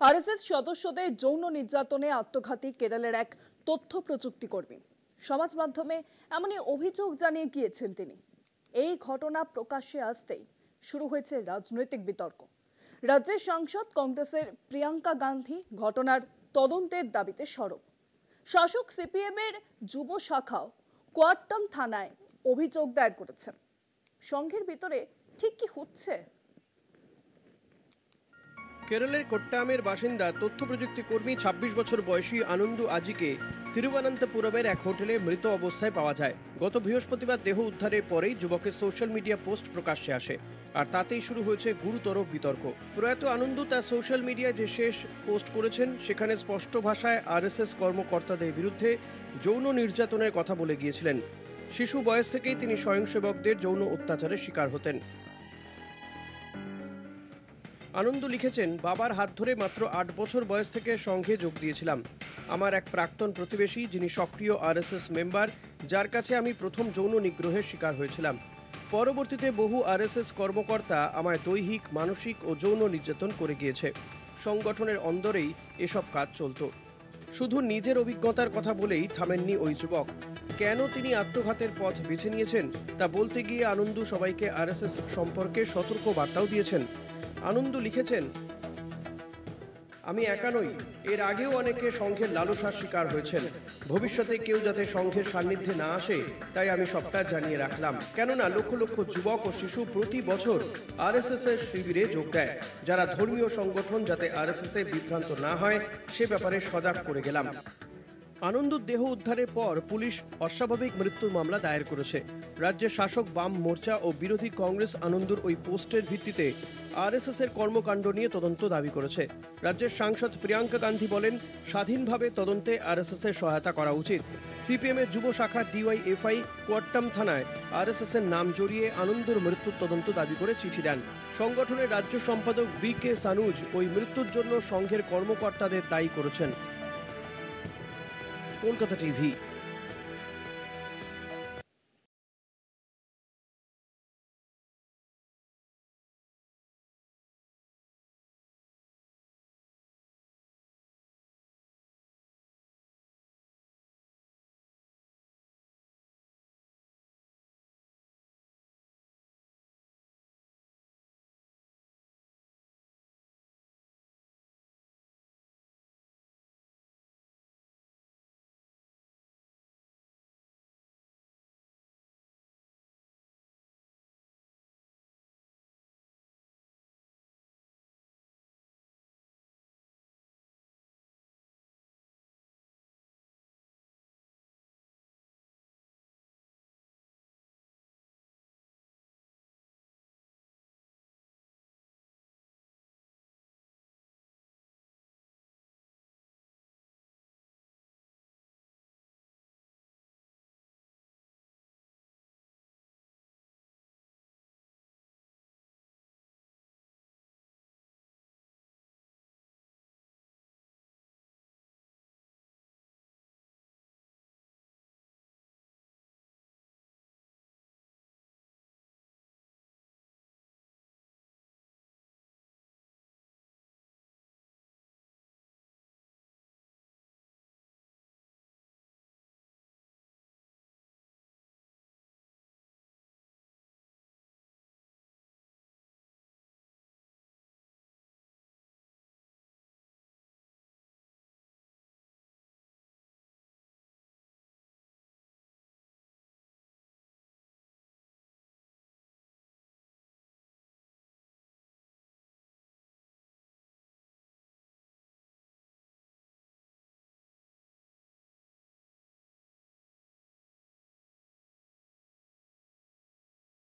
RSS সদস্যদের যৌন নির্যাতনে আত্মঘাতী কেরলের এক তথ্য প্রযুক্তি কর্মী সমাজ মাধ্যমে এমনই অভিযোগ জানিয়ে গিয়েছেন তিনি। এই ঘটনা প্রকাশ্যে আসতেই শুরু হয়েছে রাজনৈতিক বিতর্ক। রাজ্যের সাংসদ কংগ্রেসের প্রিয়াঙ্কা গান্ধী ঘটনার তদন্তের দাবিতে সরব। শাসক সিপিএম এর যুব শাখাও কোয়াট্টাম থানায় অভিযোগ দায়ের করেছেন। সংঘের ভিতরে ঠিক কি হচ্ছে? কেরলের কোট্টায়ামের বাসিন্দা তথ্য প্রযুক্তি কর্মী ২৬ বছর বয়সী আনন্দু আজিকে তিরুবনন্তপুরমের এক হোটেলে মৃত অবস্থায় পাওয়া যায়। গত বৃহস্পতিবার দেহ উদ্ধারের পরেই যুবকের সোশ্যাল মিডিয়া পোস্ট প্রকাশ্যে আসে, আর তাতেই শুরু হয়েছে গুরুতর বিতর্ক। প্রয়াত আনন্দু তার সোশ্যাল মিডিয়ায় যে শেষ পোস্ট করেছেন সেখানে স্পষ্ট ভাষায় আরএসএস কর্মকর্তাদের বিরুদ্ধে যৌন নির্যাতনের কথা বলে গিয়েছিলেন। শিশু বয়স থেকেই তিনি স্বয়ংসেবকদের যৌন অত্যাচারের শিকার হতেন। আনন্দ লিখেছেন, বাবার হাত ধরে মাত্র ৮ বছর বয়স থেকে সংঘে যোগ দিয়েছিলাম। আমার এক প্রাক্তন প্রতিবেশী, যিনি সক্রিয় আরএসএস মেম্বার, যার কাছে আমি প্রথম যৌন নিগ্রহের শিকার হয়েছিলাম। পরবর্তীতে বহু আরএসএস কর্মকর্তা আমায় দৈহিক, মানসিক ও যৌন নির্যাতন করে গিয়েছে। সংগঠনের অন্দরেই এসব কাজ চলত। শুধু নিজের অভিজ্ঞতার কথা বলেই থামেননি ওই যুবক। কেন তিনি আত্মঘাতের পথ বেছে নিয়েছেন তা বলতে গিয়ে আনন্দ সবাইকে আরএসএস সম্পর্কে সতর্ক বার্তাও দিয়েছেন। আনন্দ লিখেছেন, আমি একা নই, এর আগেও অনেকে সংঘের লালসার শিকার হয়েছেন। ভবিষ্যতে কেউ যাতে সংঘের সান্নিধ্যে না আসে তাই আমি সবটা জানিয়ে রাখলাম। কেননা লক্ষ লক্ষ যুবক ও শিশু প্রতি বছর আরএসএস এর শিবিরে যোগ দেয়। যারা ধর্মীয় সংগঠন যাতে আরএসএস এ বিভ্রান্ত না হয় সে ব্যাপারে সজাগ করে গেলাম। আনন্দুর দেহ উদ্ধারের পর পুলিশ অস্বাভাবিক মৃত্যুর মামলা দায়ের করেছে। রাজ্যের শাসক বাম মোর্চা ও বিরোধী কংগ্রেস আনন্দুর ওই পোস্টের ভিত্তিতে আরএসএস এর কর্মকাণ্ড নিয়ে তদন্ত দাবি করেছে। রাজ্যের সাংসদ প্রিয়াঙ্কা গান্ধী বলেন, স্বাধীনভাবে তদন্তে আরএসএস এর সহায়তা করা উচিত। সিপিএম এর যুব শাখা ডিওয়াইএফআই কোয়াট্টাম থানায় আরএসএস এর নাম জড়িয়ে আনন্দুর মৃত্যুর তদন্ত দাবি করে চিঠি দেন। সংগঠনের রাজ্য সম্পাদক VK সানুজ ওই মৃত্যুর জন্য সংঘের কর্মকর্তাদের দায়ী করেছেন। কলকাতা টিভি।